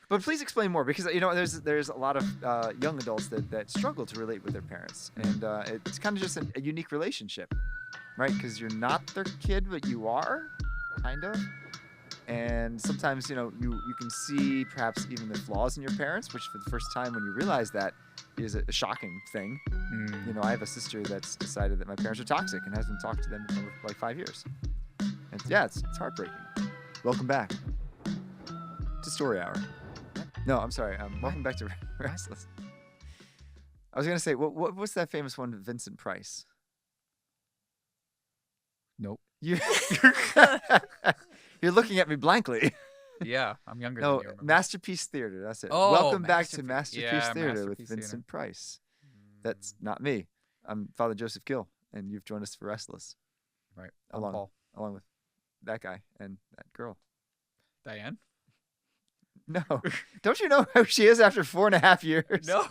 But please explain more because there's a lot of young adults that struggle to relate with their parents, and it's kind of just a unique relationship, right? Because you're not their kid, but you are, kind of. And sometimes you can see perhaps even the flaws in your parents, which for the first time when you realize that is a shocking thing. I have a sister that's decided that my parents are toxic and hasn't talked to them in over like 5 years. And it's heartbreaking. Welcome back to Story Hour. No, I'm sorry. Welcome back to Restless. I was gonna say, what's that famous one, Vincent Price? Nope. You're looking at me blankly. Yeah, I'm younger No, than you. Remember? Masterpiece Theater. That's it. Oh, Welcome back to Masterpiece yeah, Theater with Masterpiece Vincent Theater. Price. That's not me. I'm Father Joseph Gill, and you've joined us for Restless. Right. Along with that guy and that girl. Diane? No. Don't you know who she is after 4.5 years? No,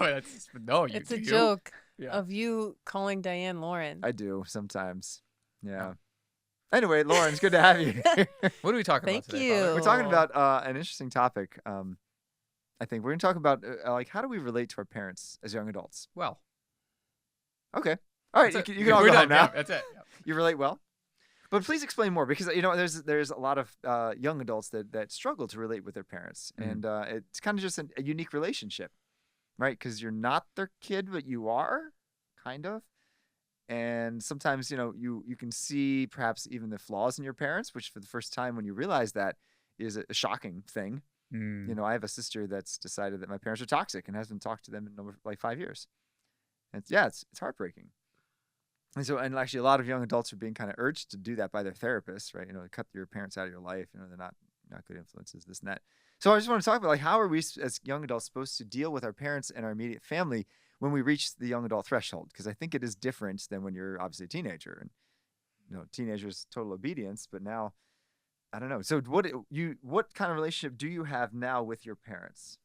It's a joke of you calling Diane Lauren. I do sometimes. Yeah. Anyway, Lauren, it's good to have you here. What are we talking about today, Father? We're talking about an interesting topic. I think we're going to talk about how do we relate to our parents as young adults? Well. Okay. All right. You can all go home now. Yeah, that's it. Yeah. You relate well? But please explain more because there's a lot of young adults that struggle to relate with their parents, and it's kind of just a unique relationship, right? Because you're not their kid, but you are, kind of. And sometimes you can see perhaps even the flaws in your parents, which for the first time when you realize that is a shocking thing. I have a sister that's decided that my parents are toxic and hasn't talked to them in over like 5 years. And it's heartbreaking. And actually, a lot of young adults are being kind of urged to do that by their therapists, right? Cut your parents out of your life. They're not good influences, this and that. So I just want to talk about how are we as young adults supposed to deal with our parents and our immediate family when we reach the young adult threshold? Because I think it is different than when you're obviously a teenager, and teenagers total obedience. But now, I don't know. So what kind of relationship do you have now with your parents?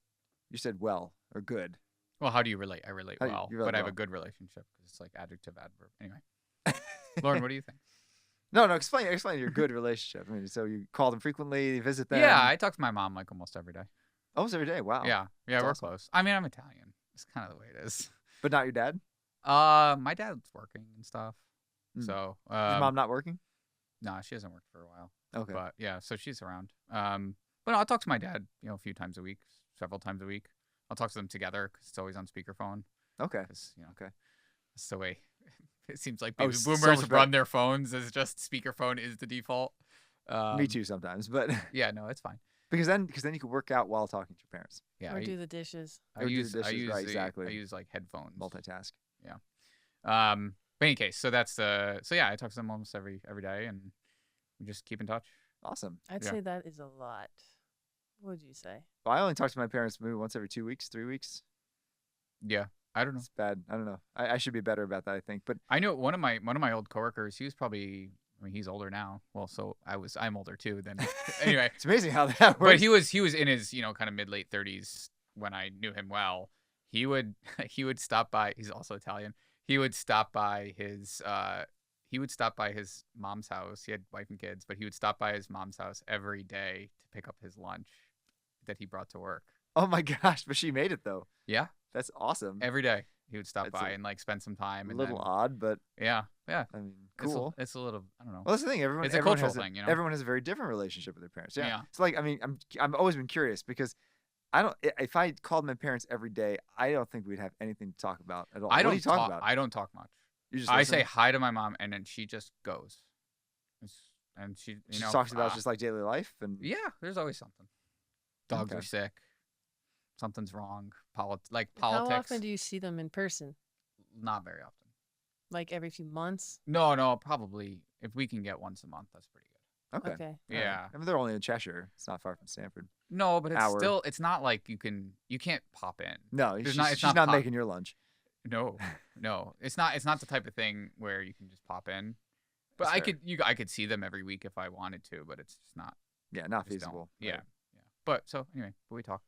You said well or good. Well, how do you relate? I relate well, but I have a good relationship because it's like adjective, adverb. Anyway, Lauren, what do you think? No, explain your good relationship. I mean, so you call them frequently, you visit them. Yeah, I talk to my mom like almost every day. Almost every day. Wow. Yeah, That's we're awesome. close. I mean, I'm Italian. It's kind of the way it is. But not your dad? My dad's working and stuff. So your mom not working? No, she hasn't worked for a while. Okay. But yeah, so she's around. But I'll talk to my dad, a few times a week, several times a week. I'll talk to them together because it's always on speakerphone. Okay. Okay. That's the way. It seems like Oh, baby so boomers much run their phones as just speakerphone is the default. Me too sometimes, but yeah, no, it's fine. because then you can work out while talking to your parents. Yeah, Or do the dishes. I Or do use the dishes, right, exactly. I use like headphones. Multitask. Yeah. But in any case, so that's so yeah, I talk to them almost every day, and we just keep in touch. Awesome. I'd say that is a lot. What would you say? Well, I only talk to my parents maybe once every 2 weeks, 3 weeks. Yeah, I don't know. It's bad. I don't know. I should be better about that, I think. But I know one of my old coworkers. He was probably. I mean, he's older now. Well, so I'm older too. Then anyway, it's amazing how that works. But he was in his kind of mid late 30s when I knew him well. He would stop by. He's also Italian. He would stop by his mom's house. He had wife and kids, but he would stop by his mom's house every day to pick up his lunch that he brought to work. Oh my gosh! But she made it though. Yeah, that's awesome. Every day he would stop by and like spend some time. A little odd, but yeah. I mean, cool. It's a little. I don't know. Well, that's the thing. It's a cultural thing, Everyone has a very different relationship with their parents. Yeah. Yeah. It's like I've always been curious because if I called my parents every day, I don't think we'd have anything to talk about at all. What do you talk about? I don't talk much. You just I say hi to my mom, and then she just goes. And she talks about just like daily life and yeah, there's always something. Dogs are sick. Something's wrong. Politics. How often do you see them in person? Not very often. Like every few months? No, probably if we can get once a month, that's pretty good. Okay. Yeah. I mean, they're only in Cheshire. It's not far from Stanford. No, but it's not like you can't pop in. No, she's not making your lunch. No, it's not the type of thing where you can just pop in. But I could see them every week if I wanted to, but it's just not. Yeah, not feasible. Yeah. But so anyway, we talk.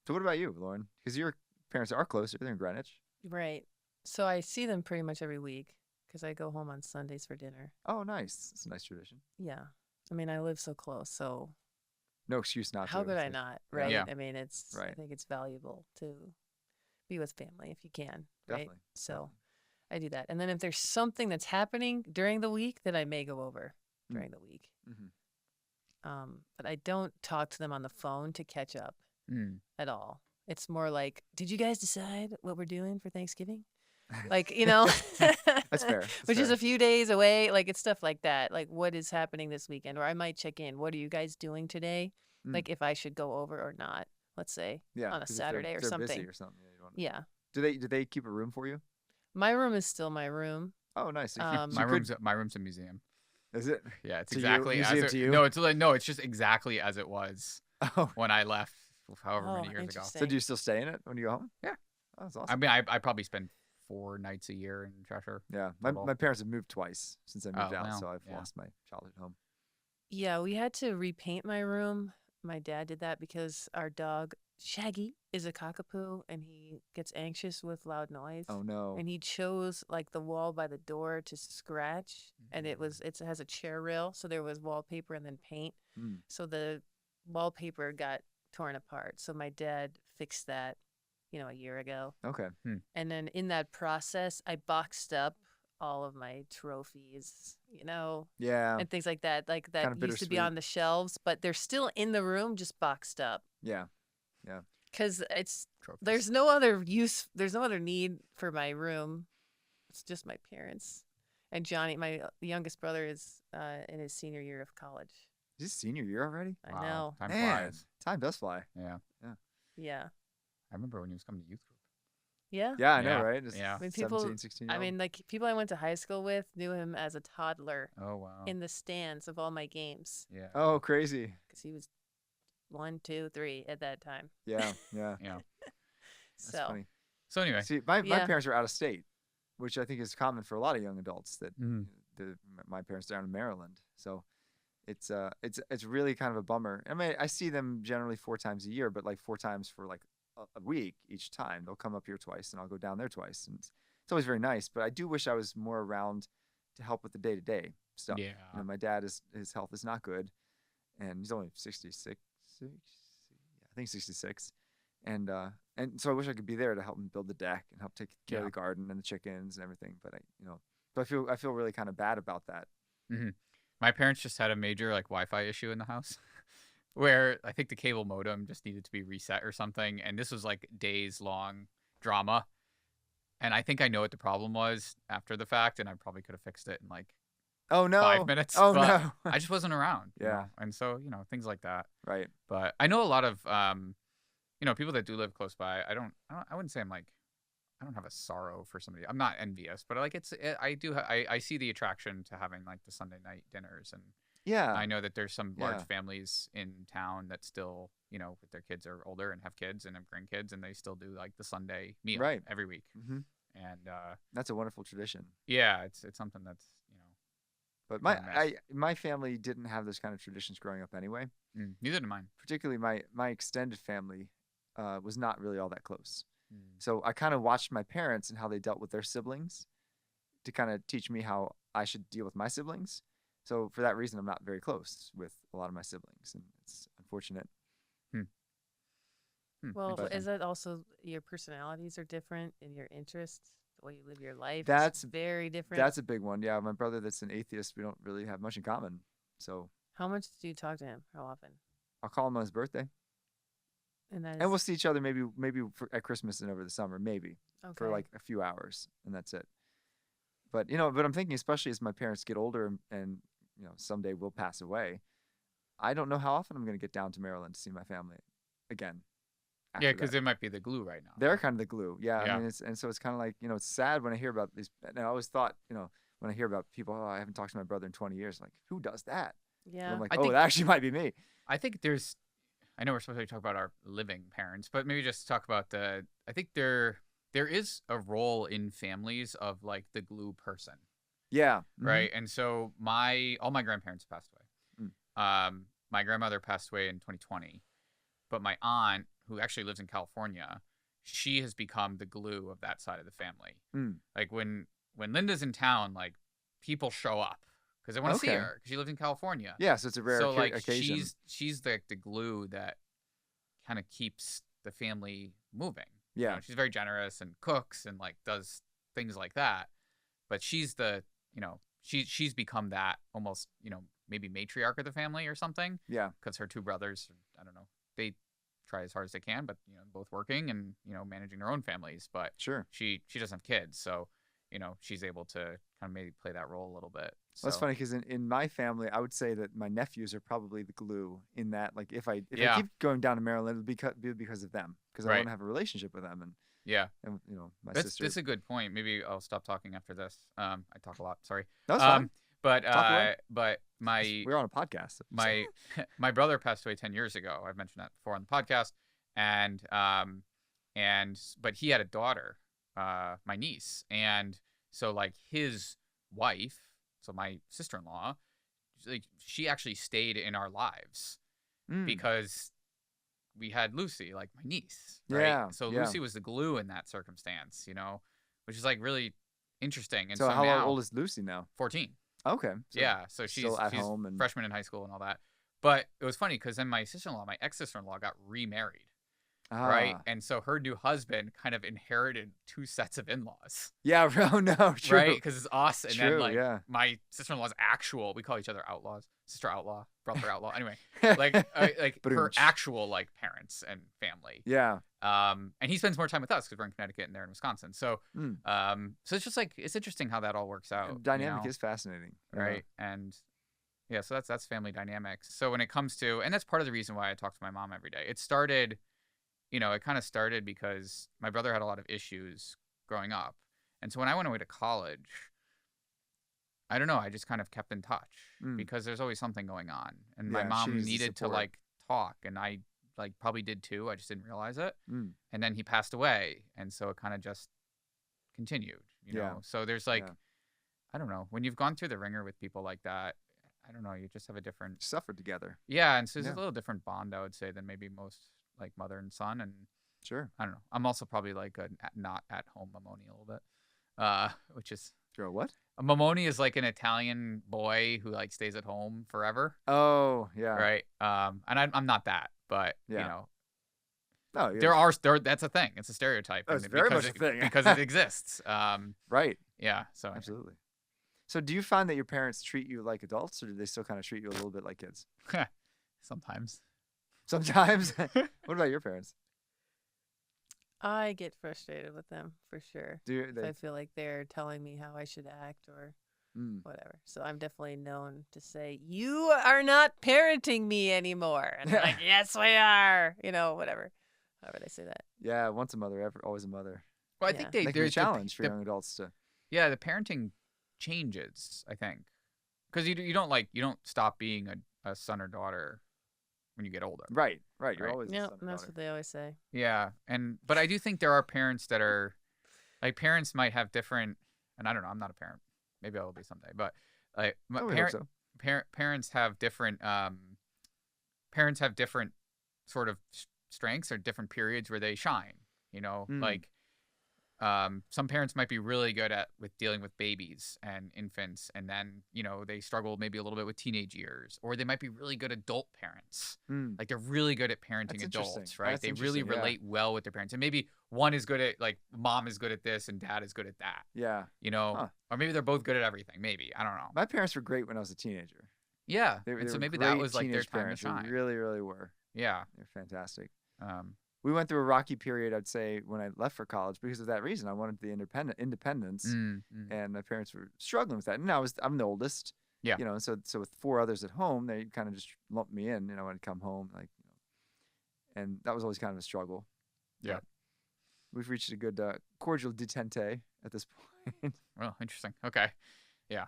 So what about you, Lauren? Because your parents are closer. They're in Greenwich. Right. So I see them pretty much every week because I go home on Sundays for dinner. Oh, nice. It's a nice tradition. Yeah. I mean, I live so close, so No excuse not to. How could It's I like, not? Right. Yeah. I mean, it's. I Right. think it's valuable to be with family if you can. Right. Definitely. So definitely. I do that, and then if there's something that's happening during the week, then I may go over Mm. during the week. Mhm. But I don't talk to them on the phone to catch up Mm. at all. It's more like, did you guys decide what we're doing for Thanksgiving? Like, you know, That's fair. That's which is fair. a few days away. Like, it's stuff like that. Like, what is happening this weekend? Or I might check in. What are you guys doing today? Mm. Like, if I should go over or not, let's say, Yeah. on a 'cause if Saturday they're or busy something. or something. Yeah. You don't Yeah. Do they keep a room for you? My room is still my room. Oh, nice. So you Um, so My you could- room's a museum. Is it? Yeah, it's To you? exactly as Museum it, to you? no, it's like no, it's just exactly as it was Oh. when I left, however Oh, many years ago. interesting. So do you still stay in it when you go home? Yeah. Oh, that's I awesome. mean, I probably spend 4 nights a year in Cheshire. Yeah. total. My parents have moved twice since I moved Oh, out, wow. so I've Yeah. lost my childhood home. Yeah, we had to repaint my room. My dad did that because our dog, Shaggy, is a cockapoo and he gets anxious with loud noise. Oh no. And he chose like the wall by the door to scratch, and it has a chair rail, so there was wallpaper and then paint. Mm. So the wallpaper got torn apart. So my dad fixed that, a year ago. Okay. And then in that process, I boxed up all of my trophies, Yeah. and things like that. Like that Kinda used to be bittersweet. on the shelves, but they're still in the room, just boxed up. Yeah. Because Trophies. there's no other use, there's no other need for my room. It's just my parents. And Johnny, my youngest brother, is in his senior year of college. Is this senior year already? I Wow, know. Time Man, flies. time does fly. Yeah. Yeah. I remember when he was coming to youth group. Yeah. Yeah, I know, Yeah, right? Just yeah. I mean, people- 17, 16 I year old. mean, like people I went to high school with knew him as a toddler Oh wow. in the stands of all my games Yeah. Oh, crazy. because he was 1, 2, 3 at that time. Yeah, yeah. Yeah. That's So funny. So anyway. See, my Yeah. parents are out of state, which I think is common for a lot of young adults. That Mhm. my parents are down in Maryland, so it's really kind of a bummer. I mean, I see them generally 4 times a year, but like 4 times for like a week each time. They'll come up here twice, and I'll go down there twice, and it's always very nice. But I do wish I was more around to help with the day to day stuff. Yeah. My dad his health is not good, and he's only 66. I think 66, and so I wish I could be there to help him build the deck and help take care of Yeah. the garden and the chickens and everything. But I feel really kind of bad about that. My parents just had a major like Wi-Fi issue in the house where I think the cable modem just needed to be reset or something. And this was like days long drama. And I think I know what the problem was after the fact. And I probably could have fixed it in like Oh no! 5 minutes. Oh but no! I just wasn't around. you Yeah. know? And so, things like that. Right. But I know a lot of, people that do live close by. I wouldn't say I don't have a sorrow for somebody. I'm not envious, but like I see the attraction to having like the Sunday night dinners, and Yeah. I know that there's some large Yeah. families in town that still, with their kids are older and have kids and have grandkids, and they still do like the Sunday meal Right. every week. hmm And That's a wonderful tradition. yeah, it's something that's But Kinda my family didn't have those kind of traditions growing up anyway. neither do mine. Particularly my extended family was not really all that close. Mm. So I kind of watched my parents and how they dealt with their siblings to kind of teach me how I should deal with my siblings. So for that reason, I'm not very close with a lot of my siblings, and it's unfortunate. well, Interesting. is that also your personalities are different and your interests, the way you live your life? That's- is very different. That's a big one. Yeah, my brother that's an atheist, we don't really have much in common. So How much do you talk to him? How often? I'll call him on his birthday, And that is and we'll see each other maybe at Christmas and over the summer, maybe for okay. like a few hours, and that's it. But but I'm thinking, especially as my parents get older and someday will pass away, I don't know how often I'm going to get down to Maryland to see my family again. Yeah, after because that. it might be the glue right now. They're kind of the glue. Yeah. Yeah. I mean, so it's kind of like, it's sad when I hear about these. And I always thought, when I hear about people, oh, I haven't talked to my brother in 20 years. Like, who does that? And Yeah. I'm like, I oh, think- it actually might be me. I think I know we're supposed to talk about our living parents, but maybe just talk about I think there is a role in families of like the glue person, Yeah. Mhm. right? And so all my grandparents passed away. My grandmother passed away in 2020, but my aunt, who actually lives in California, she has become the glue of that side of the family. Mm. Like when Linda's in town, like people show up. because they want to see Okay. her because she lives in California. Yeah, so it's a rare So like occasion. she's the glue that kind of keeps the family moving. You Yeah. know, she's very generous and cooks and like does things like that. But she's the, you know, she's become that almost, you know, maybe matriarch of the family or something. Yeah. Because her two brothers, I don't know, they try as hard as they can, but you know, both working and you know managing their own families. But Sure. she doesn't have kids, so you know she's able to kind of maybe play that role a little bit. So Well, that's funny because in my family, I would say that my nephews are probably the glue in that. Like, if I Yeah. keep going down to Maryland, it'll be because of them, because I Right. want to have a relationship with them, yeah, and you know, my that's sister. that's a good point. Maybe I'll stop talking after this. I talk a lot. Sorry. That's fine. But Talk away. my We're on a podcast. so- my my brother passed away 10 years ago. I've mentioned that before on the podcast. And but he had a daughter, my niece. And so like his wife, so my sister-in-law, like she actually stayed in our lives Mm. because we had Lucy, like my niece. Right? Yeah, So yeah. Lucy was the glue in that circumstance, you know, which is like really interesting. And So how now, old is Lucy now? 14. Okay. So Yeah, so she's still at she's home and freshman in high school and all that. But it was funny because then my sister-in-law, my ex-sister-in-law, got remarried, right? Ah. And so her new husband kind of inherited two sets of in-laws, Yeah. Oh no. True. right? Because it's us, and then True, like yeah. my sister-in-law's actual. We call each other outlaws, sister outlaw, brother outlaw. Anyway, like like her Ba-doom-tsh. actual like parents and family. Yeah. And he spends more time with us because we're in Connecticut and they're in Wisconsin. So Mm. so it's just like it's interesting how that all works out. you Dynamic know? is fascinating. you know? Right. And yeah, so that's family dynamics. So when it comes to, and that's part of the reason why I talk to my mom every day. It started, you know, it kind of started because my brother had a lot of issues growing up. And so when I went away to college, I don't know, I just kind of kept in touch Mm. because there's always something going on. And my Yeah, she mom needs the needed to support. like talk, and I like probably did too. I just didn't realize it. Mm. And then he passed away, and so it kind of just continued, you Yeah. know. So there's like Yeah. I don't know, when you've gone through the ringer with people like that, I don't know, you just have a different Suffered together. yeah, and so there's Yeah. a little different bond, I would say, than maybe most like mother and son. And Sure. I don't know, I'm also probably like a not at home Mamoni a little bit, which is Girl, what? a Mamoni is like an Italian boy who like stays at home forever, Oh, yeah. right? And I'm not that, but you Yeah. know, No, you're there that's a thing. It's a stereotype. Oh, it's and very because much a thing. because it exists. right. Yeah. So Absolutely. So, do you find that your parents treat you like adults, or do they still kind of treat you a little bit like kids? sometimes. Sometimes. What about your parents? I get frustrated with them for sure. Do If they? I feel like they're telling me how I should act or Mm. whatever. So I'm definitely known to say, "You are not parenting me anymore," and they're like, "Yes, we are." You know, whatever. However they say that. Yeah, once a mother, ever always a mother. Well, I Yeah. think That can be a there's challenge for the young adults to. yeah, the parenting changes, I think, because you don't stop being a son or daughter when you get older. Right. Right. You're Right. always. a Yeah, son or that's daughter. what they always say. Yeah, but I do think there are parents that are like parents might have different, and I don't know, I'm not a parent. Maybe I will be someday, but like Oh, we hope so. parents have different parents have different sort of strengths or different periods where they shine, you know. Mm. Like some parents might be really good with dealing with babies and infants, and then you know they struggle maybe a little bit with teenage years, or they might be really good adult parents. Mm. Like they're really good at parenting That's interesting. adults, right? That's They really interesting, yeah. relate well with their parents, and maybe one is good at like mom is good at this and dad is good at that, Yeah. you know, Huh. or maybe they're both good at everything. Maybe I don't know. My parents were great when I was a teenager. Yeah, They, and they so were maybe that great was like their teenage time parents. to shine. They really, really were. Yeah. They're fantastic. Um, We went through a rocky period, I'd say, when I left for college because of that reason. I wanted the independence, and my parents were struggling with that. And I'm the oldest, Yeah. you know. So with four others at home, they kind of just lumped me in. You know, I'd come home, like, you know, and that was always kind of a struggle. Yeah. But we've reached a good cordial detente at this point. well, interesting. Okay. Yeah.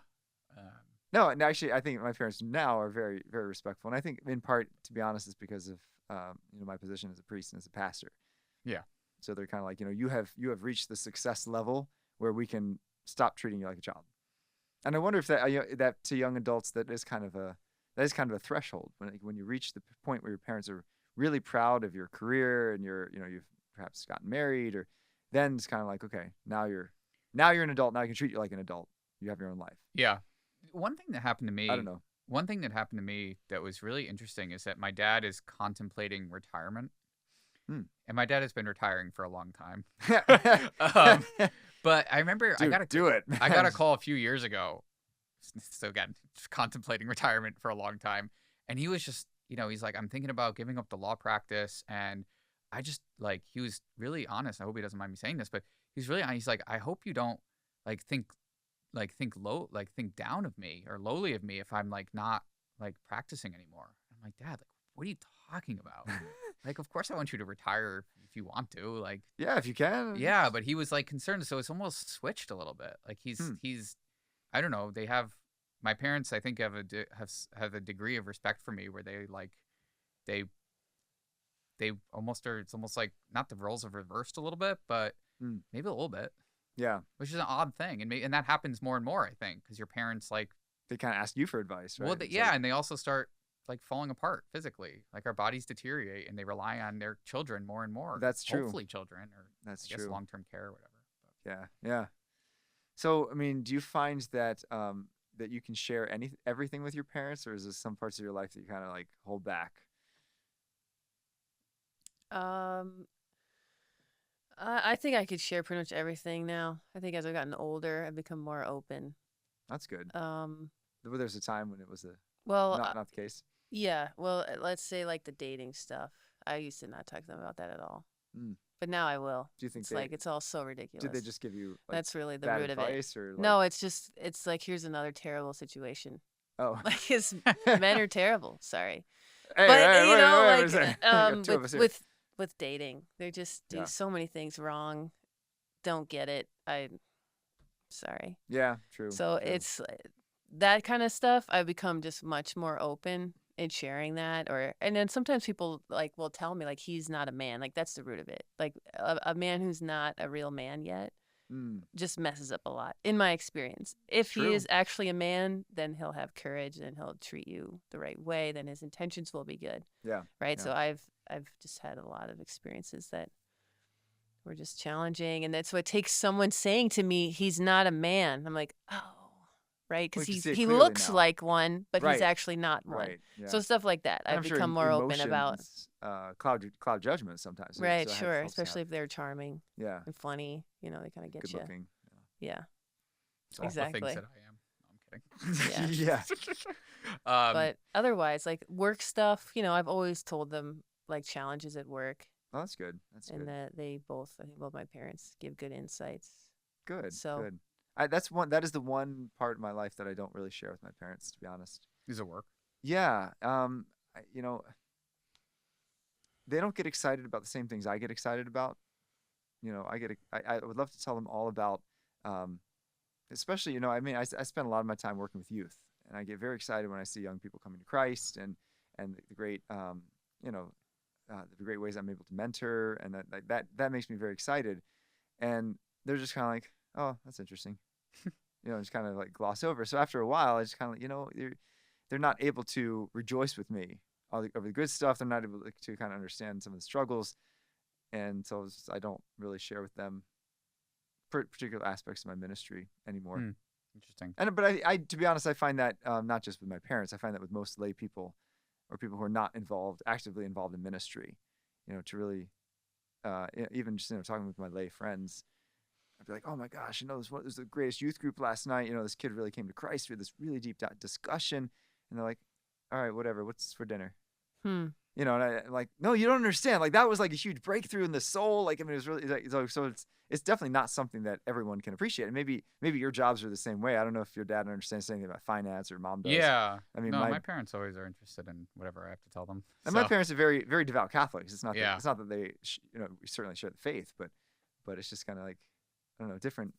No, and actually, I think my parents now are very, very respectful, and I think in part, to be honest, is because of you know, my position as a priest and as a pastor. Yeah. So they're kind of like, you know, you have reached the success level where we can stop treating you like a child. And I wonder if that that to young adults that is kind of a threshold when you reach the point where your parents are really proud of your career and you've perhaps gotten married, or then it's kind of like, okay, now you're an adult. Now I can treat you like an adult. You have your own life. Yeah. One thing that happened to me. I don't know. One thing that happened to me that was really interesting is that my dad is contemplating retirement, Hmm. and my dad has been retiring for a long time. Dude, But I remember I got a do it. I got a man. call a few years ago. So again, just contemplating retirement for a long time, and he was just, he's like, I'm thinking about giving up the law practice, and I just like he was really honest. I hope he doesn't mind me saying this, but he's really honest. He's like, I hope you don't like think think down of me or lowly of me if I'm like not like practicing anymore. I'm like, Dad, like, what are you talking about? Like, of course I want you to retire if you want to. Like, Yeah, if you can. yeah, but he was like concerned, so it's almost switched a little bit. Like he's I don't know. They have my parents. I think have a degree of respect for me where they they almost are. It's almost like not the roles have reversed a little bit, but Hmm. maybe a little bit, Yeah. which is an odd thing, and that happens more and more. I think because your parents like They kind of ask you for advice, right? well, It's yeah, like, and they also start like falling apart physically. Like our bodies deteriorate, and they rely on their children more and more. That's true. Hopefully, children or That's I guess true. long-term care or whatever. Yeah. Yeah. So, I mean, do you find that that you can share everything with your parents, or is there some parts of your life that you kind of like hold back? Um, I think I could share pretty much everything now. I think as I've gotten older, I've become more open. That's good. Um, But there's a time when it was well, not the case. yeah. Well, let's say like the dating stuff. I used to not talk to them about that at all, Mm. but now I will. Do you think It's like it's all so ridiculous. did they just give you like That's really the bad root of it. advice or like, No, it's like here's another terrible situation. oh Like his men are terrible. Sorry, hey, but hey, you wait, know, wait a like second. We got two of us here. with dating, they just do Yeah. so many things wrong. Don't get it. Sorry. Yeah, true. So true. it's that kind of stuff. I've become just much more open in sharing that, and then sometimes people like will tell me like he's not a man. Like that's the root of it. Like a man who's not a real man yet Mm, just messes up a lot in my experience. If True. he is actually a man, then he'll have courage and he'll treat you the right way. Then his intentions will be good, yeah. right? Yeah. So I've just had a lot of experiences that were just challenging, and that's what takes someone saying to me, "He's not a man." I'm like, oh, right, Well, because you can see it he clearly looks now. like one, but Right. he's actually not one. Right. Yeah. So stuff like that, And I've I'm sure become more open about. emotions, cloud judgment sometimes. Right, so it sure, helps to especially have- if they're charming yeah, and funny. You know, they kind of get good you. looking. Yeah, It's all the Exactly. things that I am. No, I'm kidding. Yeah. Yeah. but otherwise, like work stuff, I've always told them like challenges at work, Oh, that's good. That's and good. that I think both my parents give good insights. Good. so- Good. That is the one part of my life that I don't really share with my parents, to be honest. Does it work? Yeah. They don't get excited about the same things I get excited about. I would love to tell them all about, especially, I mean, I spend a lot of my time working with youth, and I get very excited when I see young people coming to Christ and the great, the great ways I'm able to mentor, and that makes me very excited. And they're just kind of like, oh, that's interesting. Just kind of like gloss over. So after a while, I just kind of, they're not able to rejoice with me over the good stuff. They're not able to kind of understand some of the struggles. And so I don't really share with them particular aspects of my ministry anymore. Hmm. Interesting. But I, to be honest, I find that not just with my parents, I find that with most lay people or people who are not actively involved in ministry, to really, even just, talking with my lay friends, I'd be like, oh my gosh, this was the greatest youth group last night. This kid really came to Christ. We had this really deep discussion. And they're like, all right, whatever. What's for dinner? Hmm. And I'm like, no, you don't understand. Like that was like a huge breakthrough in the soul. Like, I mean, it was really so it's definitely not something that everyone can appreciate. And maybe your jobs are the same way. I don't know if your dad understands anything about finance or mom does. Yeah. I mean, no, my my parents always are interested in whatever I have to tell them. and my So, parents are very, very devout Catholics. It's not Yeah. it's not that they we certainly share the faith, but it's just kind of like, I don't know, different.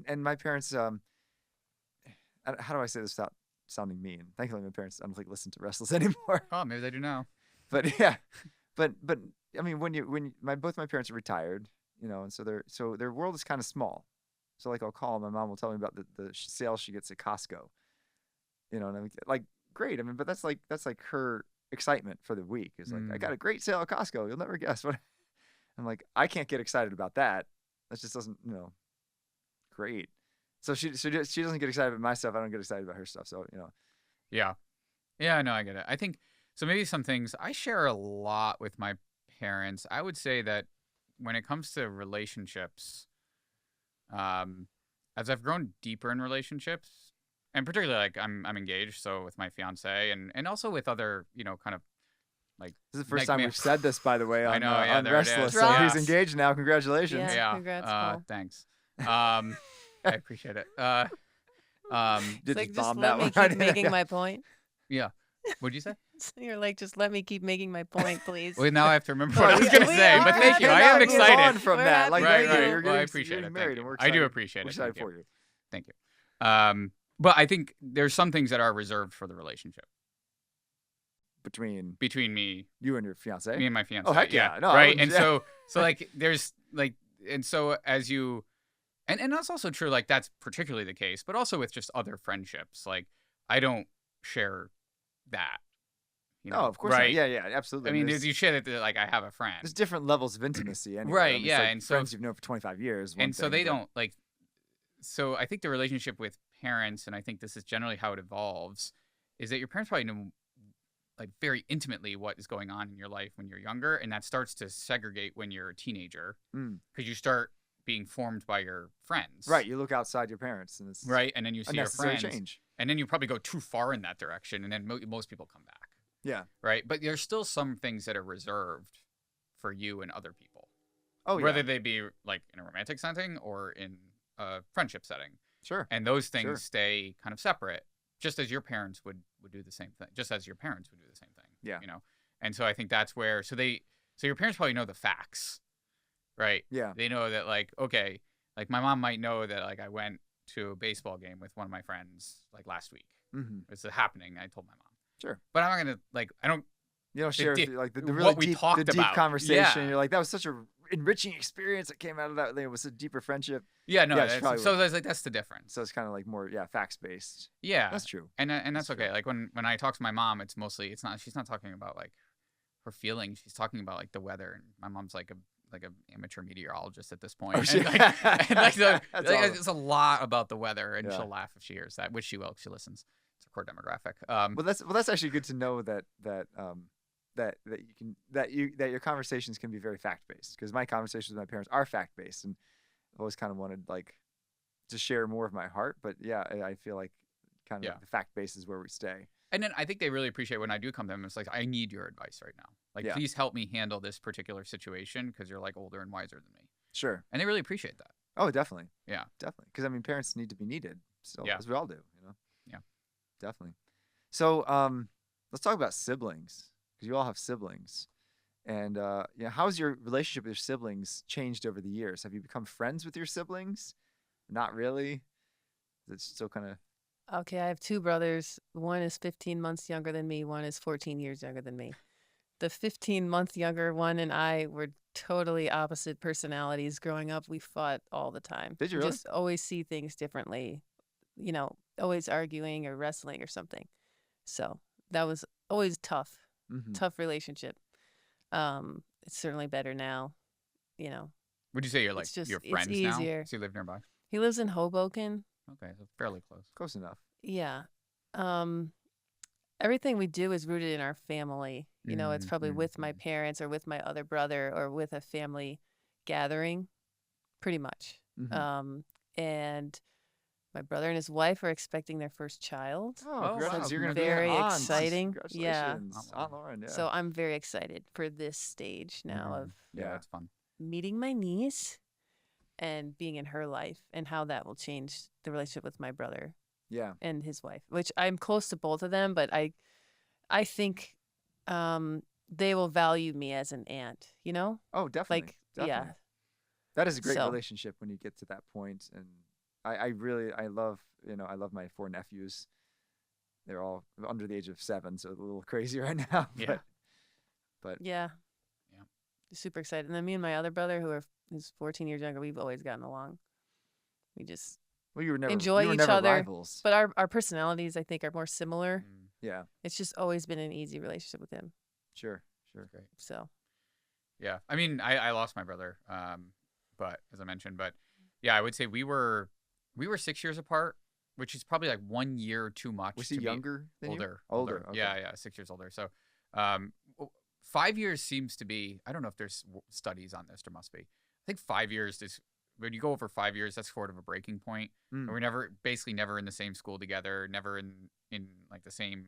And my parents, how do I say this without sounding mean? Thankfully, my parents I don't think listen to Restless anymore. oh, maybe they do now. But yeah, but I mean, both my parents are retired, and so their world is kind of small. So like I'll call, my mom will tell me about the sale she gets at Costco, and I'm like, great. I mean, but that's like her excitement for the week is like, I got a great sale at Costco. You'll never guess what. I'm like, I can't get excited about that. That just doesn't, great. So she doesn't get excited about my stuff. I don't get excited about her stuff. So Yeah. Yeah, no, I get it. I think so. Maybe some things I share a lot with my parents. I would say that when it comes to relationships, um, as I've grown deeper in relationships, and particularly like I'm engaged, so with my fiance and also with other, kind of like this is the first like time ma- we've said this, by the way, I on know, yeah, on there it Restless. is. So Yes. he's engaged now. Congratulations. Yeah. yeah. Congrats, Paul. Thanks. I appreciate it. Did Like, just just bomb let that me one keep right? making Yeah. my point. yeah. What'd you say? You're like, just let me keep making my point, please. Well, now I have to remember Well, what I was we- gonna we say, are but thank you. I happy am to move excited. on from We're that. happy Like, to thank move you. on. You're Well, I getting, appreciate you're it. getting Thank married, you. and we're I do excited. appreciate We're it. excited Thank you. for you. Thank you. But I think there's some things that are reserved for the relationship Between between me you and your fiance. me and my fiance. heck yeah. No, I right. wouldn't- And yeah. so like there's like and so as you and that's also true, like that's particularly the case, but also with just other friendships. Like I don't share that. No, of course right? not. Yeah, absolutely. I mean, there's, you share that like I have a friend. there's different levels of intimacy anyway. Right, I mean, it's yeah, like and so- friends you've known for 25 years. One And so thing, they but- don't like so I think the relationship with parents, and I think this is generally how it evolves, is that your parents probably know like very intimately what is going on in your life when you're younger, and that starts to segregate when you're a teenager Mm. because you start being formed by your friends. Right, you look outside your parents, and it's Right, and then you a see your necessary friends, change. and then you probably go too far in that direction, and then most people come back. Yeah. Right, but there's still some things that are reserved for you and other people. Oh whether yeah. they be like in a romantic setting or in a friendship setting. Sure. And those things Sure. stay kind of separate, just as your parents would do the same thing, just as your parents would do the same thing. Yeah. And so I think that's where, so your parents probably know the facts, right? Yeah. They know that like, okay, like my mom might know that like I went to a baseball game with one of my friends like last week. Mm-hmm. It's happening. I told my mom. Sure. But I'm not going to like, I don't, You know, share deep- like the what really we deep, talked the deep about. conversation. Yeah. You're like, that was such a enriching experience that came out of that. It was a deeper friendship. yeah, no, Yeah, she that's, probably so would. there's like, that's the difference. So it's kind of like more, facts based. Yeah. That's true. And that's That's okay. true. Like when I talk to my mom, it's mostly she's not talking about like her feelings. She's talking about like the weather. And my mom's like a amateur meteorologist at this point. Oh, And, shit. and, like, so, That's like, awesome. it's a lot about the weather, and Yeah. she'll laugh if she hears that, which she will. 'Cause she listens. It's a core demographic. Well, that's actually good to know that your conversations can be very fact based, because my conversations with my parents are fact based, and I've always kind of wanted like to share more of my heart. But yeah, I feel like kind of Yeah. the fact base is where we stay. And then I think they really appreciate when I do come to them. It's like, I need your advice right now. Like, Yeah. please help me handle this particular situation because you're like older and wiser than me. Sure. And they really appreciate that. Oh, definitely. Yeah. Definitely. Because I mean, parents need to be needed, still, Yeah. as we all do. Yeah. Definitely. So, let's talk about siblings, because you all have siblings, and how's your relationship with your siblings changed over the years? Have you become friends with your siblings? Not really. It's still kind of. Okay, I have two brothers. One is 15 months younger than me. One is 14 years younger than me. The 15-month younger one and I were totally opposite personalities. Growing up, we fought all the time. Did you We really? just always see things differently. Always arguing or wrestling or something. So that was always tough. Mhm. Tough relationship. It's certainly better now. Would you say you're like It's just- your it's friends easier. now? So you live nearby? He lives in Hoboken. Okay, so fairly close. Close enough. Yeah. Everything we do is rooted in our family. It's probably with my parents or with my other brother or with a family gathering, pretty much. Mhm. And my brother and his wife are expecting their first child. Oh, wow. congratulations. You're going to Very be an aunt. exciting. Yeah. Congratulations, Aunt Lauren. Yeah. So I'm very excited for this stage now Mhm. of Yeah, Yeah. that's fun. meeting my niece and being in her life and how that will change the relationship with my brother yeah. and his wife, which I'm close to both of them, but I think they will value me as an aunt, Oh, definitely. like Definitely. yeah, That is a great So- relationship when you get to that point, and I really I love my 4 nephews. They're all under the age of 7, so a little crazy right now. Yeah. yeah, Yeah. super excited. And then me and my other brother, who's 14 years younger, we've always gotten along. We just, Well, you were never Enjoy you were each never other, rivals. but our personalities, I think, are more similar. Mm, Yeah. It's just always been an easy relationship with him. Sure. that's great. So Yeah, I mean, I lost my brother, but as I mentioned, but yeah, I would say we were We were 6 years apart, which is probably like 1 year too much. Was to he be younger than you? older? Older. Okay. Yeah, 6 years older. So, um, 5 years seems to be. I don't know if there's studies on this. There must be. I think 5 years is when you go over 5 years. That's sort of a breaking point. Mm. We're basically never in the same school together. Never in like the same.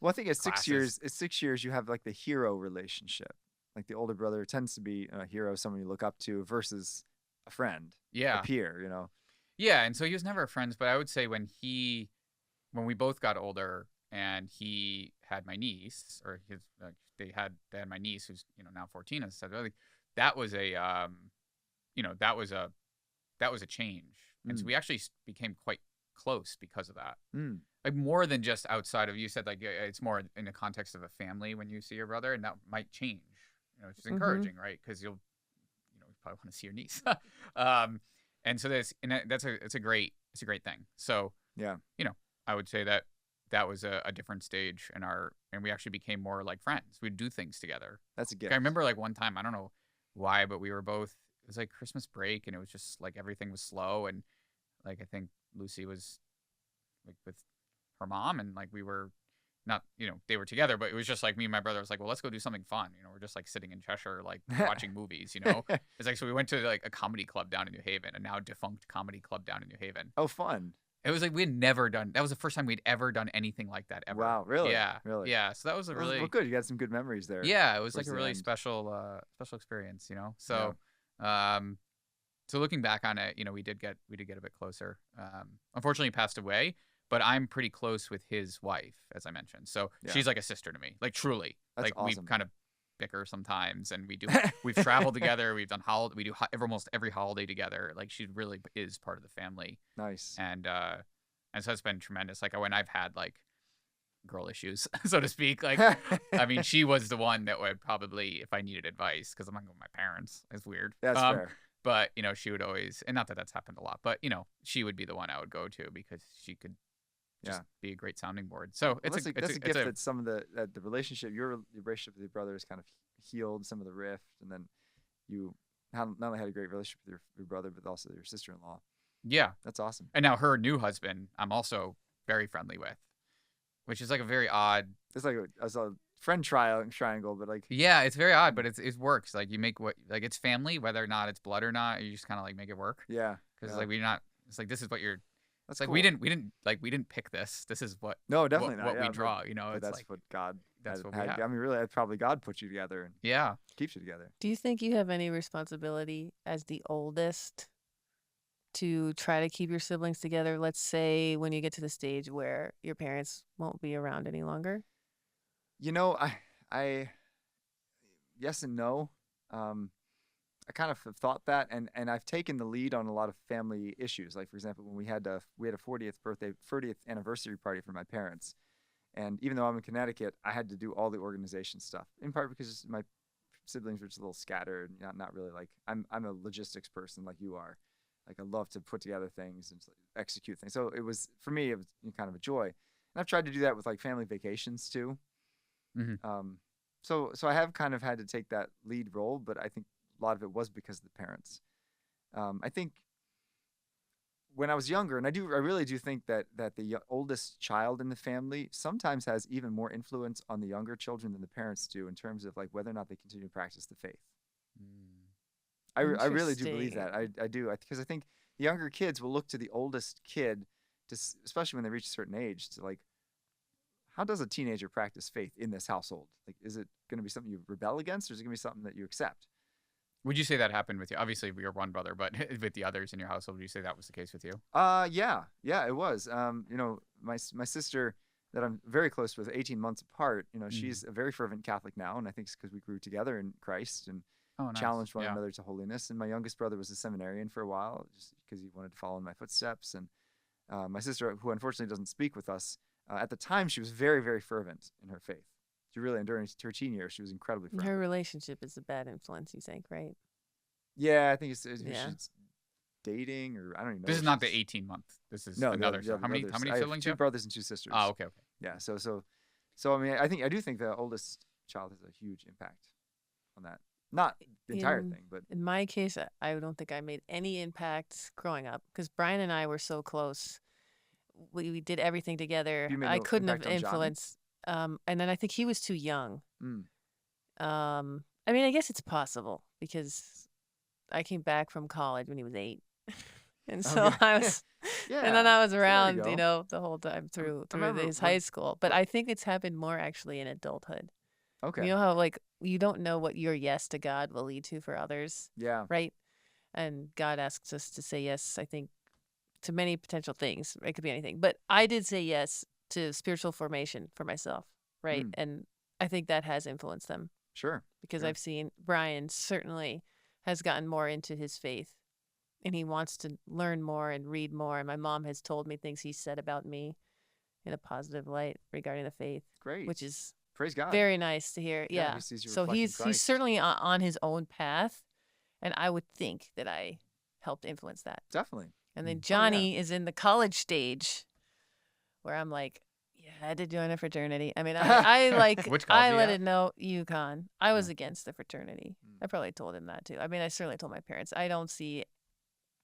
Well, I think at classes. 6 years, you have like the hero relationship. Like the older brother tends to be a hero, someone you look up to, versus a friend, Yeah. a peer. You know. Yeah, and so he was never friends, but I would say when we both got older and he had my niece, or they had my niece who's now 14, as I said earlier, that was a that was a change, and so we actually became quite close because of that. Like more than just outside of, you said like it's more in the context of a family when you see your brother, and that might change. It's just encouraging, right? Because you'll probably want to see your niece. And so it's a great thing. So Yeah. I would say that was a different stage and we actually became more like friends. We'd do things together. That's a Like, gift. I remember like one time, I don't know why, but we were both, it was like Christmas break, and it was just like everything was slow, and like I think Lucy was like with her mom, and like we were not, they were together, but it was just like me and my brother was like, well, let's go do something fun. We're just like sitting in Cheshire, like watching movies, It's like, so we went to like a comedy club down in New Haven, a now defunct comedy club down in New Haven. Oh, fun. It was like we had never done, that was the first time we'd ever done anything like that ever. Wow, really? Yeah. Really? Yeah. So that was a really, well, good. You got some good memories there. yeah, it was towards like a the really end. special experience, So, so looking back on it, we did get a bit closer. Unfortunately, he passed away, but I'm pretty close with his wife, as I mentioned. So Yeah. she's like a sister to me, like truly. That's like awesome. we kind of bicker sometimes, and we've traveled together. We've done we do almost every holiday together. Like she really is part of the family, Nice. and so it's been tremendous. Like when I've had like girl issues, so to speak, like I mean, she was the one that would probably, if I needed advice, because I'm not going with my parents. It's weird. That's fair. But she would always, and not that that's happened a lot, but she would be the one I would go to because she could just be a great sounding board. So Well, it's that's a gift that some of the relationship, your relationship with your brother is kind of healed some of the rift, and then you not only had a great relationship with your brother, but also your sister-in-law. yeah. That's awesome. And now her new husband, I'm also very friendly with, which is like a very odd. It's like a friend triangle, but like Yeah, it's very odd, but it works. Like you make it's family, whether or not it's blood or not. You just kind of like make it work. yeah, Because like we're not. It's like this is what you're. that's It's like cool. we didn't pick this. This is what No, definitely what not. we yeah, draw. But It's that's like what God that's what we had. have. I mean, really, probably God put you together and Yeah. keeps you together. Do you think you have any responsibility as the oldest to try to keep your siblings together? Let's say when you get to the stage where your parents won't be around any longer. I yes and no. I kind of have thought that, and I've taken the lead on a lot of family issues. Like for example, when we had a 40th anniversary party for my parents, and even though I'm in Connecticut, I had to do all the organization stuff. In part because my siblings were just a little scattered, not really like I'm a logistics person like you are. Like I love to put together things and execute things. So it was for me, it was kind of a joy, and I've tried to do that with like family vacations too. Mhm. So I have kind of had to take that lead role, but I think a lot of it was because of the parents. I think when I was younger, and I really do think that the oldest child in the family sometimes has even more influence on the younger children than the parents do in terms of like whether or not they continue to practice the faith. I really do believe that. I do, because I think the younger kids will look to the oldest kid, especially when they reach a certain age, to like, how does a teenager practice faith in this household? Like, is it going to be something you rebel against, or is it going to be something that you accept? Would you say that happened with you? Obviously, you're one brother, but with the others in your household, would you say that was the case with you? Yeah, it was. My sister that I'm very close with, 18 months apart, she's a very fervent Catholic now, and I think it's because we grew together in Christ and Nice. challenged one Yeah. another to holiness. And my youngest brother was a seminarian for a while, just because he wanted to follow in my footsteps. And my sister, who unfortunately doesn't speak with us, at the time she was very, very fervent in her faith. She really, during her teen years, she was incredibly fervent. Her relationship is a bad influence, you think, right? Yeah, I think it's Yeah. she's dating, or I don't even know. This if is not the she's- 18-month. This is No, another. the How many brothers. I have siblings? 2 you have? brothers and 2 sisters. Oh, okay. Yeah, so I mean, I do think the oldest child has a huge impact on that. Not the entire In thing, but in my case, I don't think I made any impact growing up because Brian and I were so close. We did everything together. you made I no couldn't have impact on Johnny. influenced. And then I think he was too young. Mm. I mean, I guess it's possible because I came back from college when he was 8, and so Okay. I was, and then Yeah. I was So there you around, go. the whole time through I remember his when. high school. But I think it's happened more actually in adulthood. You Okay. know how like you don't know what your yes to God will lead to for others, Yeah. right? And God asks us to say yes, I think, to many potential things. It could be anything. But I did say yes to spiritual formation for myself, right? Mm. And I think that has influenced them Sure. because Sure. I've seen Brian certainly has gotten more into his faith and he wants to learn more and read more. And my mom has told me things he said about me in a positive light regarding the faith, Great. which is Praise God. very nice to hear. Yeah, Yeah. he sees you So reflecting he's Christ. certainly on his own path, and I would think that I helped influence that. Definitely. And then Mm. Johnny is in the college stage where I'm like, yeah, I had to join a fraternity. I mean, I like Which college I are you let at? it know UConn. I was Yeah. against the fraternity. Mm. I probably told him that too. I mean, I certainly told my parents. I don't see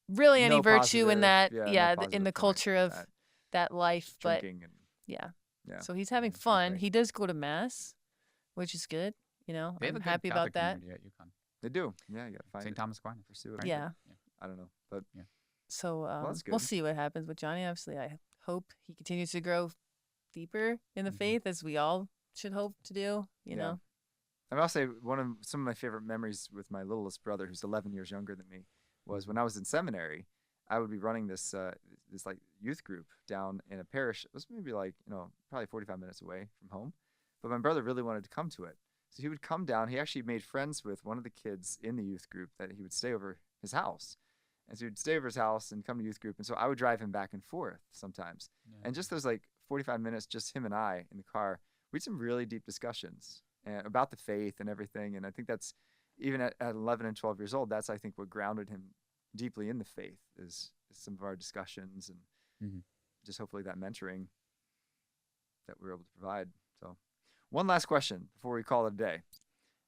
really any No virtue in positive. that. Yeah. No Yeah, in positive the point culture of that that life. But drinking and yeah, yeah. so he's having Sounds fun. great. He does go to mass, which is good. You know, They have I'm a good happy Catholic about that. community at UConn. They do. Yeah. You gotta find St. it. Thomas Aquinas. Pursue it. right? Yeah. I don't know, but So that's we'll good. see what happens with Johnny. Obviously, I hope he continues to grow deeper in the Mhm. faith, as we all should hope to do. You Yeah. know, I will say some of my favorite memories with my littlest brother, who's 11 years younger than me, was when I was in seminary. I would be running this like youth group down in a parish. It was maybe like probably 45 minutes away from home, but my brother really wanted to come to it, so he would come down. He actually made friends with one of the kids in the youth group that he would stay over his house, and so he'd stay over his house and come to youth group, and so I would drive him back and forth sometimes, and just those like 45 minutes, just him and I in the car, we had some really deep discussions about the faith and everything. And I think that's even at 11 and 12 years old, that's I think what grounded him deeply in the faith is some of our discussions and Mhm. just hopefully that mentoring that we're able to provide. So one last question before we call it a day. And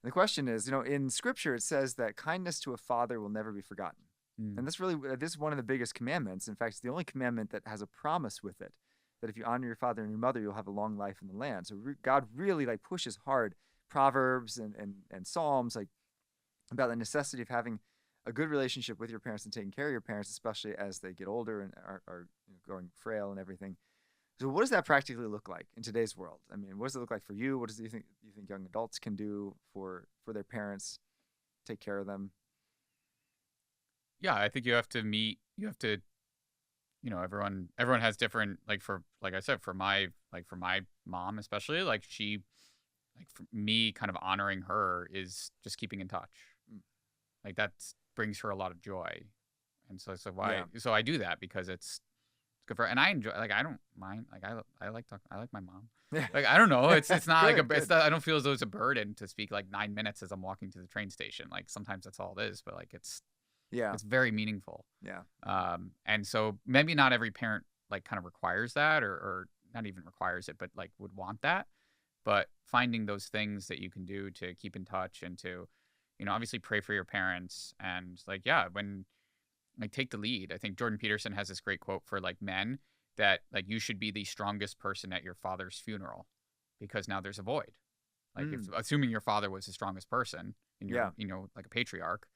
the question is, in scripture, it says that kindness to a father will never be forgotten. Mm. And this is one of the biggest commandments. In fact, it's the only commandment that has a promise with it, that if you honor your father and your mother, you'll have a long life in the land. So God really like pushes hard Proverbs and Psalms like about the necessity of having a good relationship with your parents and taking care of your parents, especially as they get older and are growing frail and everything. So what does that practically look like in today's world? I mean, what does it look like for you? What do you think young adults can do for their parents, take care of them? Yeah, I think you have to, everyone has different, like I said, for my mom especially, like for me, kind of honoring her is just keeping in touch. Mm. Like that brings her a lot of joy. And so why, Yeah. so I do that because it's good for her. And I enjoy, like, I don't mind, like, I like my mom. Yeah. Like, I don't know. It's not like Good, it's good. not, I don't feel as though it's a burden to speak like 9 minutes as I'm walking to the train station. Like sometimes that's all it is, but like it's very meaningful. Yeah. And so maybe not every parent like kind of requires that or not even requires it, but like would want that. But finding those things that you can do to keep in touch and to, obviously pray for your parents and like, yeah, when like take the lead. I think Jordan Peterson has this great quote for like men that like you should be the strongest person at your father's funeral because now there's a void. Like if assuming your father was the strongest person and you're, like a patriarch,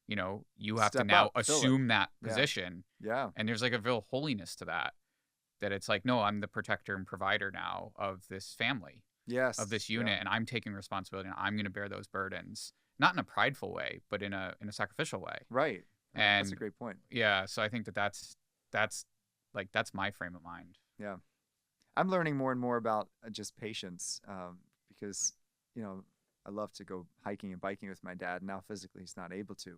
you have to Step now up, fill it. assume that Yeah. position. Yeah. And there's like a real holiness to that it's like, no, I'm the protector and provider now of this family, Yes. of this unit, and I'm taking responsibility and I'm going to bear those burdens, not in a prideful way, but in a sacrificial way. Right. And that's a great point. yeah, so I think that's my frame of mind. Yeah. I'm learning more and more about just patience because, I love to go hiking and biking with my dad. Now physically he's not able to.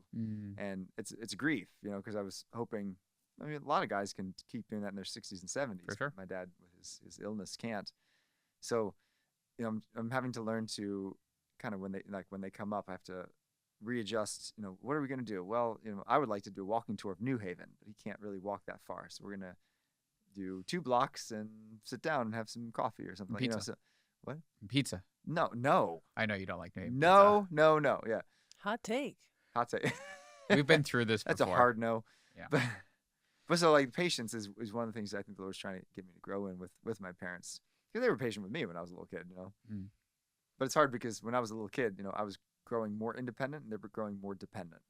And it's grief, because I was hoping, I mean, a lot of guys can keep doing that in their 60s and 70s. For sure. My dad with his illness can't. So, I'm having to learn to kind of when they come up, I have to readjust, what are we going to do? Well, I would like to do a walking tour of New Haven, but he can't really walk that far. So we're going to do 2 blocks and sit down and have some coffee or something. Pizza. So what? Pizza. No. I know you don't like New Haven No. Yeah. Hot take. Hot take. We've been through this That's before. a hard no. Yeah. But so like patience is one of the things I think the Lord's trying to get me to grow in with my parents, because they were patient with me when I was a little kid, you know. Mm. But it's hard because when I was a little kid, you know, I was growing more independent and they were growing more dependent.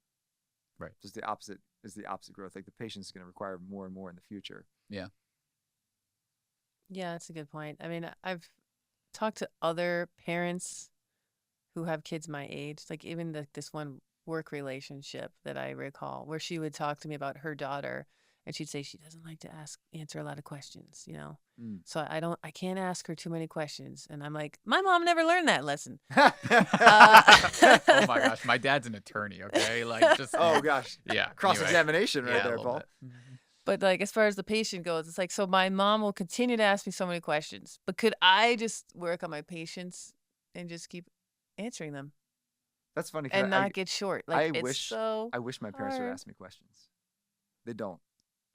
Right. Just the opposite is the opposite growth. Like the patience is going to require more and more in the future. Yeah. Yeah, that's a good point. I mean, I've talked to other parents who have kids my age, like even this one work relationship that I recall, where she would talk to me about her daughter, and she'd say she doesn't like to answer a lot of questions, you know. Mm. So I can't ask her too many questions, and I'm like, my mom never learned that lesson. Oh my gosh, my dad's an attorney. Okay, like just Oh gosh. yeah. Cross examination right Yeah, a there, little Paul. bit. But like as far as the patient goes, it's like, so my mom will continue to ask me so many questions, but could I just work on my patience and just keep answering them That's funny. 'Cause and not get short? Like it's so I wish my parents would hard. ask me questions. They don't.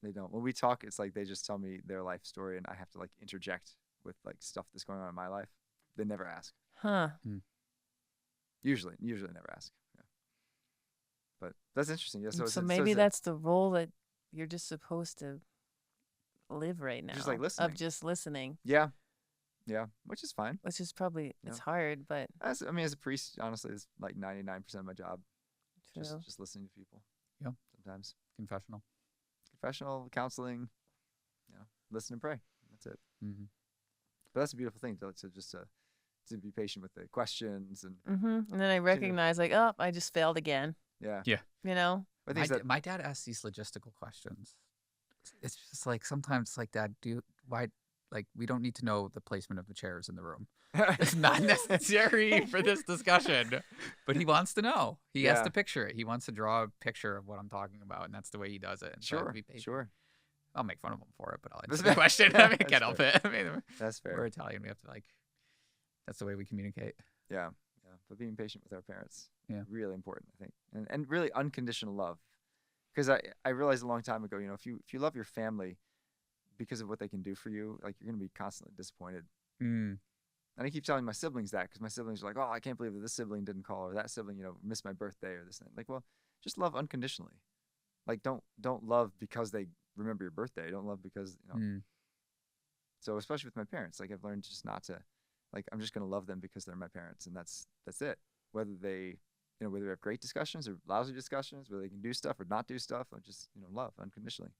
They don't. When we talk, it's like they just tell me their life story, and I have to like interject with like stuff that's going on in my life. They never ask. Huh. Usually never ask. Yeah. But that's interesting. Yeah. So, So it's- maybe it's that's the role that you're just supposed to live right now. Just, like, listening. Of just listening, yeah, yeah, which is fine. which is probably it's Yeah. hard, but As I mean, as a priest, honestly, it's like 99% of my job. true. Just listening to people. Yeah. Sometimes Confessional. confessional counseling. You know, listen and pray. That's it. Mm-hmm. But that's a beautiful thing to be patient with the questions and And then I recognize like, oh, I just failed again. yeah. Yeah. You know. I think that My dad asks these logistical questions. It's just like sometimes like, Dad, why like we don't need to know the placement of the chairs in the room. It's not necessary for this discussion. But he wants to know. He has Yeah. to picture it. He wants to draw a picture of what I'm talking about, and that's the way he does it. And so I have to be patient. Sure. I'll make fun of him for it, but I'll That's answer the fair. question. I mean, That's can't help it. I mean, That's fair. we're Italian. We have to like. That's the way we communicate. Yeah, yeah. But being patient with our parents, Yeah. really important, I think, and really unconditional love, because I realized a long time ago, you know, if you love your family because of what they can do for you, like you're gonna be constantly disappointed. Mm. And I keep telling my siblings that because my siblings are like, oh, I can't believe that this sibling didn't call or that sibling, you know, missed my birthday or this thing. Like, well, just love unconditionally. Like, don't love because they remember your birthday. Don't love because you know. Mm. So especially with my parents, like I've learned just not to, like I'm just gonna love them because they're my parents, and that's it. Whether they, you know, whether we have great discussions or lousy discussions, whether they can do stuff or not do stuff, or just love unconditionally.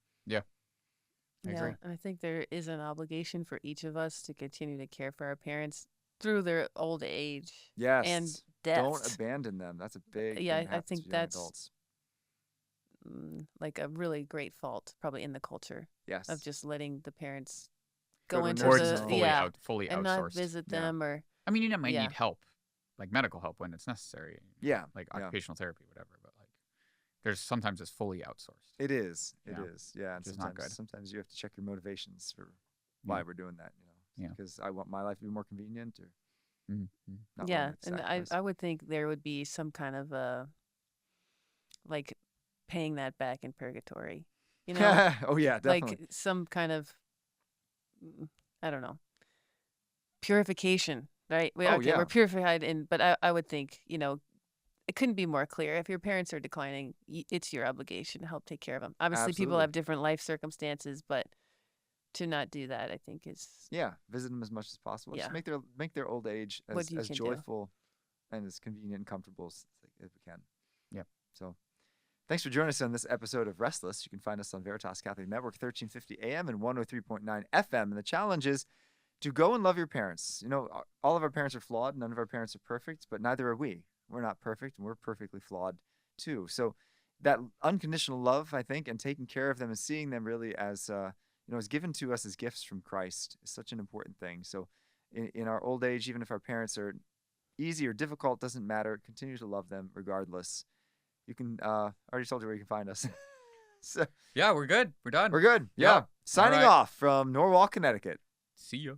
I agree. And I think there is an obligation for each of us to continue to care for our parents through their old age Yes. and death. Don't abandon them. That's a big. Yeah, thing that I happens think to young that's- adults. Like a really great fault, probably in the culture Yes. of just letting the parents Go go to a into Or nursing just home. the fully and outsourced. not visit Yeah. them or I mean, you might Yeah. need help, like medical help when it's necessary, Yeah. like yeah. occupational therapy, whatever. But like, there's sometimes it's fully outsourced. It is. It Yeah. is. Yeah. And Which is not good. sometimes you have to check your motivations for why Yeah. we're doing that. You know. Yeah. Because I want my life to be more convenient, or Mm-hmm. not yeah. willing to And sacrifice. I would think there would be some kind of like paying that back in purgatory, you know, oh yeah, definitely. like some kind of I don't know purification, right? Oh, yeah. We're purified, but I would think it couldn't be more clear. If your parents are declining, it's your obligation to help take care of them. Obviously, people Absolutely. have different life circumstances, but to not do that, I think is Yeah, visit them as much as possible. Yeah. Just make their old age What you as can do. joyful and as convenient and comfortable as we can. Yep. So, thanks for joining us on this episode of Restless. You can find us on Veritas Catholic Network, 1350 AM and 103.9 FM. And the challenge is to go and love your parents. You know, all of our parents are flawed. None of our parents are perfect, but neither are we. We're not perfect, and we're perfectly flawed too. So, that unconditional love, I think, and taking care of them and seeing them really as is given to us as gifts from Christ is such an important thing. So in our old age, even if our parents are easy or difficult, doesn't matter. Continue to love them regardless. You can, I already told you where you can find us. So Yeah, we're good. We're done. we're good. Yeah. Yeah. Signing right. off from Norwalk, Connecticut. See ya.